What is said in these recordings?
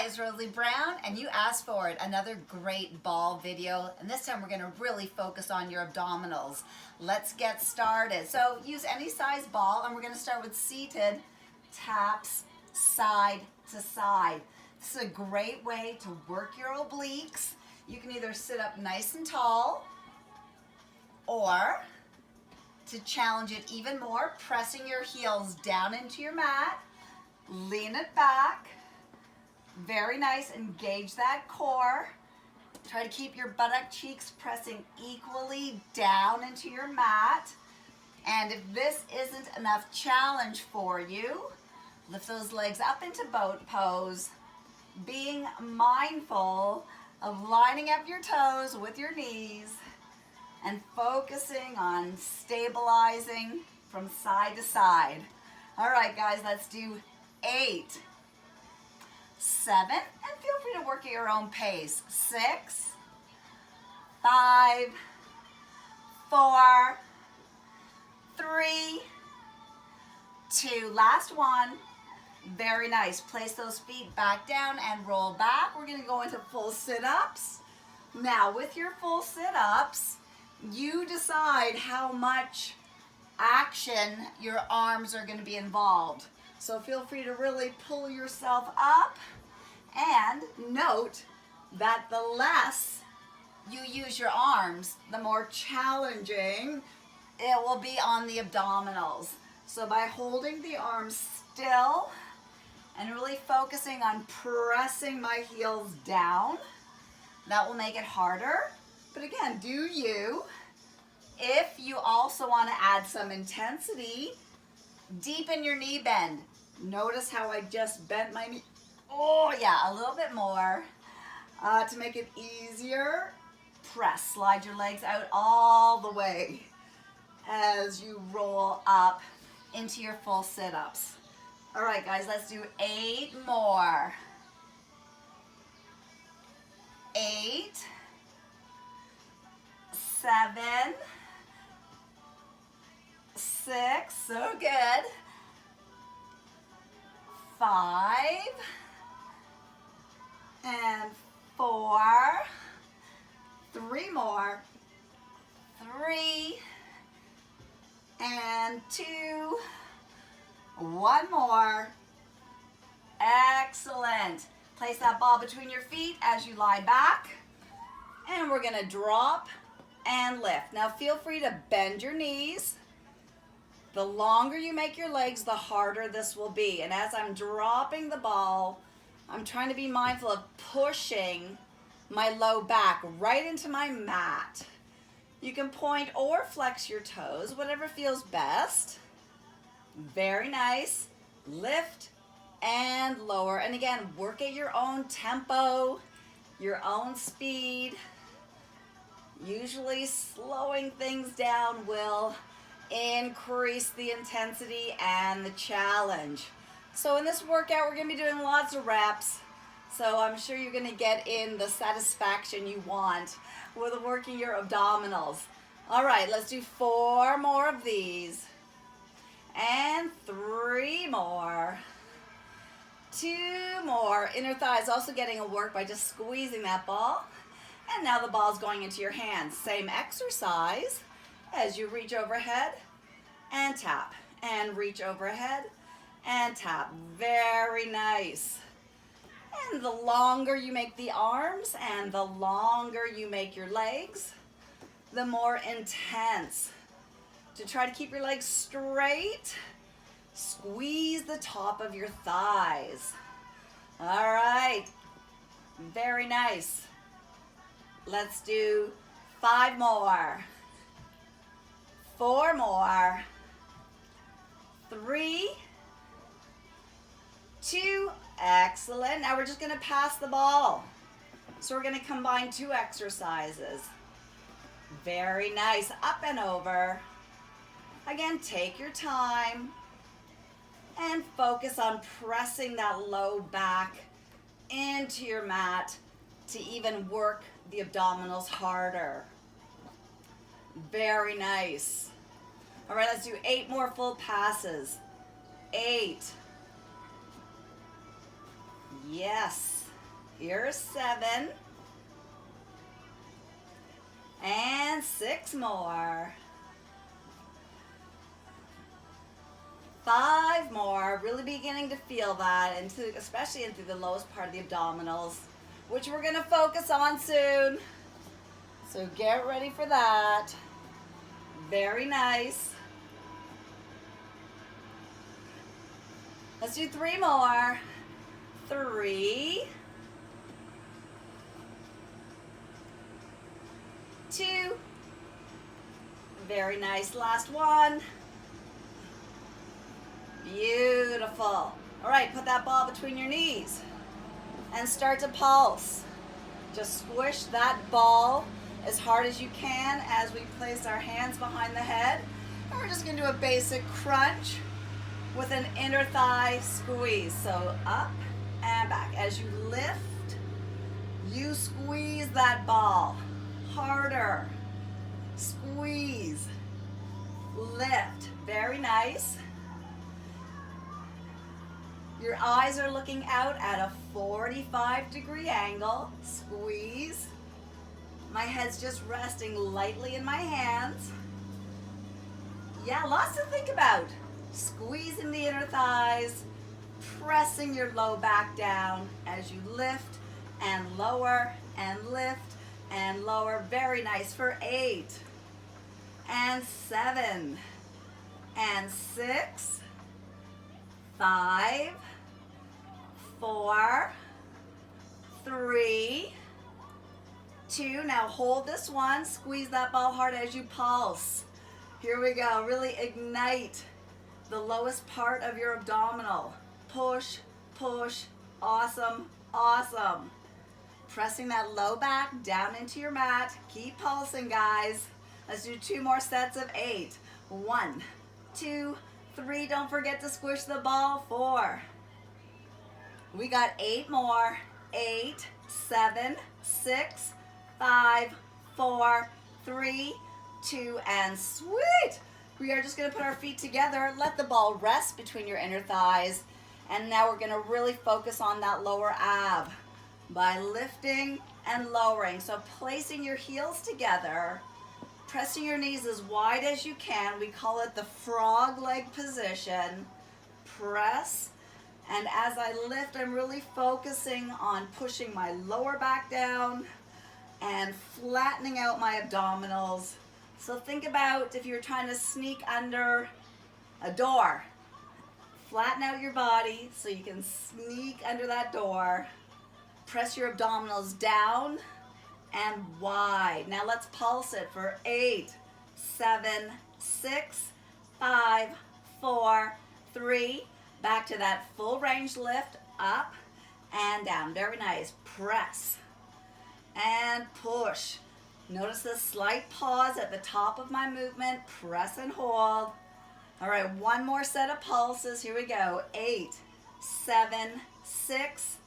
guys, Rosalie Brown, and you asked for it. Another great ball video, and this time we're going to really focus on your abdominals. Let's get started. So use any size ball, and we're going to start with seated taps side to side. This is a great way to work your obliques. You can either sit up nice and tall, or to challenge it even more, pressing your heels down into your mat, lean it back. Very nice, engage that core. Try to keep your buttock cheeks pressing equally down into your mat. And if this isn't enough challenge for you, lift those legs up into boat pose, being mindful of lining up your toes with your knees and focusing on stabilizing from side to side. All right, guys, let's do 8, 7, and feel free to work at your own pace. 6, 5, 4, 3, 2, last one. Very nice. Place those feet back down and roll back. We're going to go into full sit-ups. Now, with your full sit-ups, you decide how much action your arms are going to be involved. So feel free to really pull yourself up, and note that the less you use your arms, the more challenging it will be on the abdominals. So by holding the arms still and really focusing on pressing my heels down, that will make it harder. But again, do you. If you also want to add some intensity, deepen your knee bend. Notice how I just bent my knee. Oh yeah, a little bit more. To make it easier, press, slide your legs out all the way as you roll up into your full sit-ups. All right, guys, let's do 8 more. 8, 7, 6, so good. 5, and 4, 3 more, 3, and 2, 1 more. Excellent. Place that ball between your feet as you lie back, and we're gonna drop and lift. Now feel free to bend your knees. The longer you make your legs, the harder this will be. And as I'm dropping the ball, I'm trying to be mindful of pushing my low back right into my mat. You can point or flex your toes, whatever feels best. Very nice. Lift and lower. And again, work at your own tempo, your own speed. Usually slowing things down will increase the intensity and the challenge. So in this workout, we're going to be doing lots of reps. So I'm sure you're going to get in the satisfaction you want with working your abdominals. All right, let's do 4 more of these. And 3 more. 2 more. Inner thighs also getting a work by just squeezing that ball. And now the ball's going into your hands. Same exercise as you reach overhead and tap, and reach overhead and tap. Very nice. And the longer you make the arms and the longer you make your legs, the more intense. To try to keep your legs straight, squeeze the top of your thighs. All right, very nice. Let's do 5 more. 4 more. 3, 2, excellent. Now we're just going to pass the ball. So we're going to combine 2 exercises. Very nice. Up and over. Again, take your time and focus on pressing that low back into your mat to even work the abdominals harder. Very nice. All right, let's do 8 more full passes. 8. Yes. Here's 7. And 6 more. 5 more. Really beginning to feel that, especially into the lowest part of the abdominals, which we're going to focus on soon. So get ready for that. Very nice. Let's do 3 more. 3, 2. Very nice. Last one. Beautiful. All right, put that ball between your knees and start to pulse. Just squish that ball as hard as you can as we place our hands behind the head. And we're just going to do a basic crunch with an inner thigh squeeze. So up and back. As you lift, you squeeze that ball harder. Squeeze, lift. Very nice. Your eyes are looking out at a 45-degree angle. Squeeze. My head's just resting lightly in my hands. Yeah, lots to think about. Squeezing the inner thighs, pressing your low back down as you lift and lower and lift and lower. Very nice for 8 and 7 and 6, 5, 4, 3, 2. Now hold this one. Squeeze that ball hard as you pulse. Here we go. Really ignite the lowest part of your abdominal. Push, push. Awesome, awesome. Pressing that low back down into your mat. Keep pulsing, guys. Let's do 2 more sets of 8. 1, 2, 3. Don't forget to squish the ball. 4. We got 8 more. 8, 7, 6, 5, 4, 3, 2, and sweet. We are just going to put our feet together. Let the ball rest between your inner thighs. And now we're going to really focus on that lower ab by lifting and lowering. So placing your heels together, pressing your knees as wide as you can. We call it the frog leg position. Press. And as I lift, I'm really focusing on pushing my lower back down and flattening out my abdominals. So think about if you're trying to sneak under a door. Flatten out your body so you can sneak under that door. Press your abdominals down and wide. Now let's pulse it for 8, 7, 6, 5, 4, 3. Back to that full range lift, up and down. Very nice. Press and push. Notice the slight pause at the top of my movement. Press and hold. All right, 1 more set of pulses. Here we go. 8, 7, 6,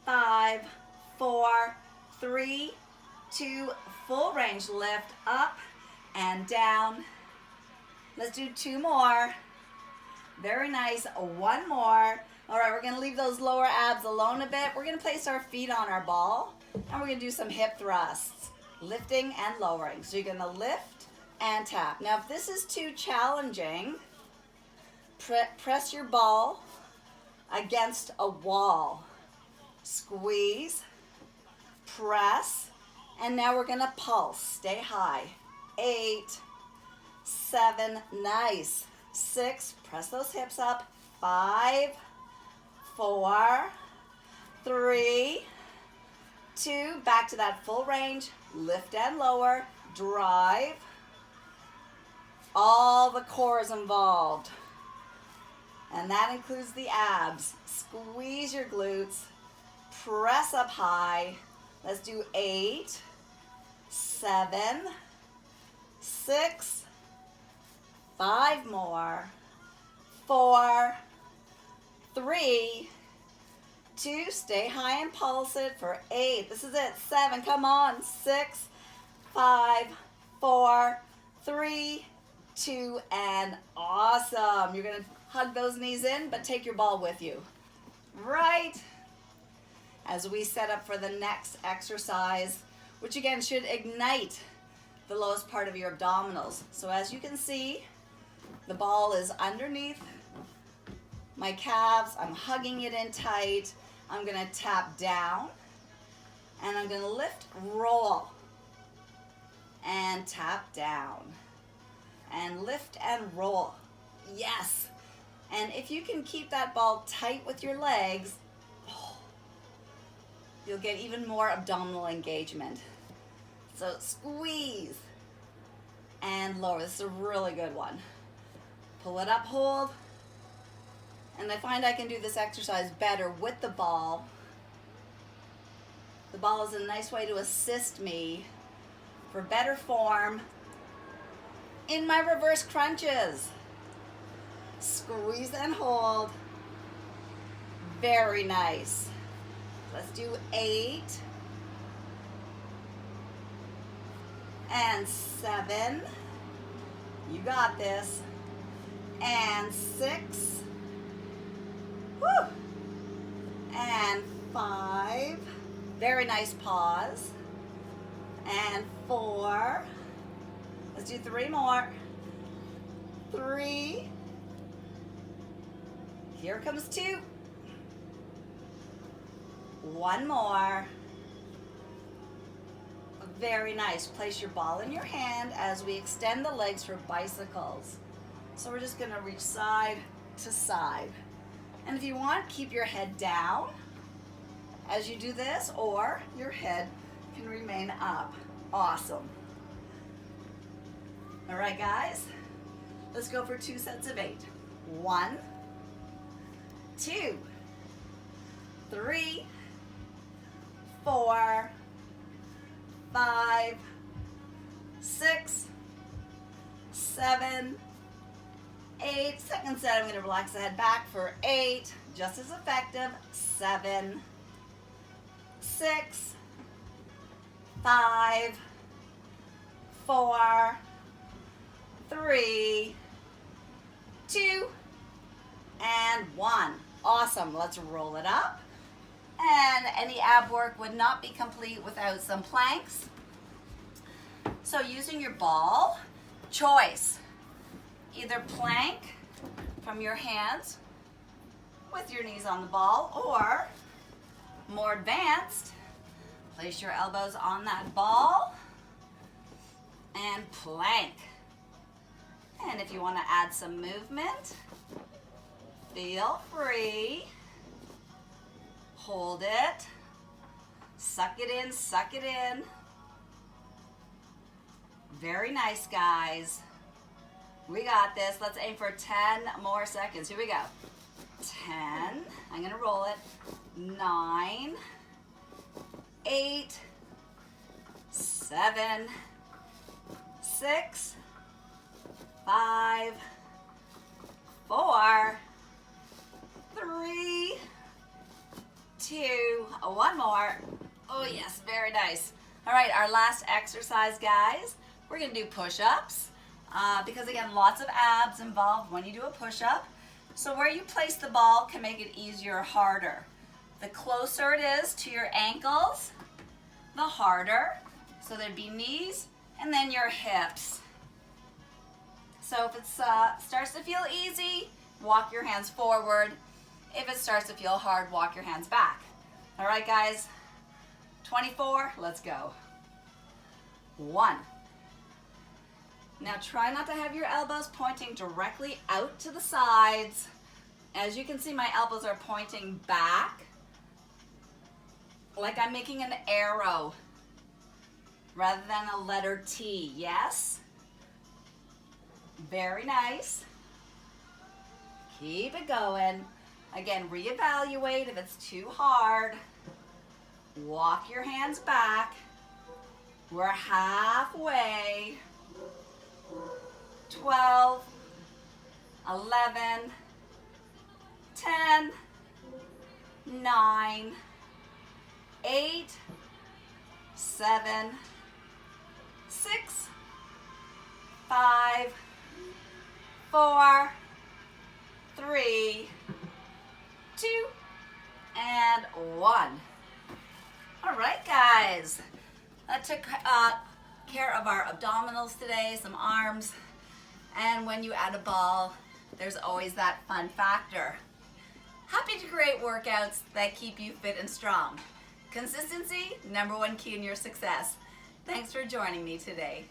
5, 4, 3, 2. Full range lift, up and down. Let's do 2 more. Very nice. 1 more. All right, we're going to leave those lower abs alone a bit. We're going to place our feet on our ball, and we're going to do some hip thrusts, lifting and lowering. So you're going to lift and tap. Now, if this is too challenging, press your ball against a wall. Squeeze, press, and now we're going to pulse. Stay high. 8, 7, nice. 6, press those hips up. 5, 4, 3, 2, back to that full range. Lift and lower, drive. All the core is involved. And that includes the abs. Squeeze your glutes. Press up high. Let's do 8, 7, 6, 5 more, 4, 3, 2, stay high and pulse it for 8. This is it. 7, come on. 6, 5, 4, 3, 2, and awesome. You're going to hug those knees in, but take your ball with you. Right. as we set up for the next exercise, which again should ignite the lowest part of your abdominals. So as you can see, the ball is underneath my calves. I'm hugging it in tight. I'm gonna tap down and I'm gonna lift, roll, and tap down and lift and roll. Yes. And if you can keep that ball tight with your legs, you'll get even more abdominal engagement. So squeeze and lower. This is a really good one. Pull it up, hold. And I find I can do this exercise better with the ball. The ball is a nice way to assist me for better form in my reverse crunches. Squeeze and hold. Very nice. Let's do 8 and 7. You got this. And 6. Woo. And 5. Very nice pause. And 4. Let's do 3 more. 3. Here comes 2. 1 more. Very nice. Place your ball in your hand as we extend the legs for bicycles. So we're just gonna reach side to side. And if you want, keep your head down as you do this, or your head can remain up. Awesome. All right, guys, let's go for 2 sets of 8. 1, 2, 3, 4, 5, 6, 7, 8. Second set, I'm going to relax the head back for 8, just as effective. 7, 6, 5, 4, 3, 2, and 1. Awesome. Let's roll it up. And any ab work would not be complete without some planks. So using your ball, choice. Either plank from your hands with your knees on the ball, or more advanced, place your elbows on that ball and plank. And if you want to add some movement, feel free. Hold it. Suck it in, suck it in. Very nice, guys. We got this. Let's aim for 10 more seconds. Here we go. 10. I'm going to roll it. 9, 8, 7, 6, 5, 4, 3, 2, 1 more. Oh yes, very nice. All right, our last exercise, guys. We're gonna do push-ups because again, lots of abs involved when you do a push-up. So where you place the ball can make it easier or harder. The closer it is to your ankles, the harder. So there'd be knees and then your hips. So if it starts to feel easy, walk your hands forward. If it starts to feel hard, walk your hands back. All right, guys, 24, let's go. 1. Now try not to have your elbows pointing directly out to the sides. As you can see, my elbows are pointing back, like I'm making an arrow rather than a letter T. Yes? Very nice. Keep it going. Again, reevaluate if it's too hard. Walk your hands back. We're halfway. 12, 11, 10, 9, 8, 7, 6, 5, 4, 3, 2, and 1. All right, guys. That took care of our abdominals today, some arms. And when you add a ball, there's always that fun factor. Happy to create workouts that keep you fit and strong. Consistency, #1 key in your success. Thanks for joining me today.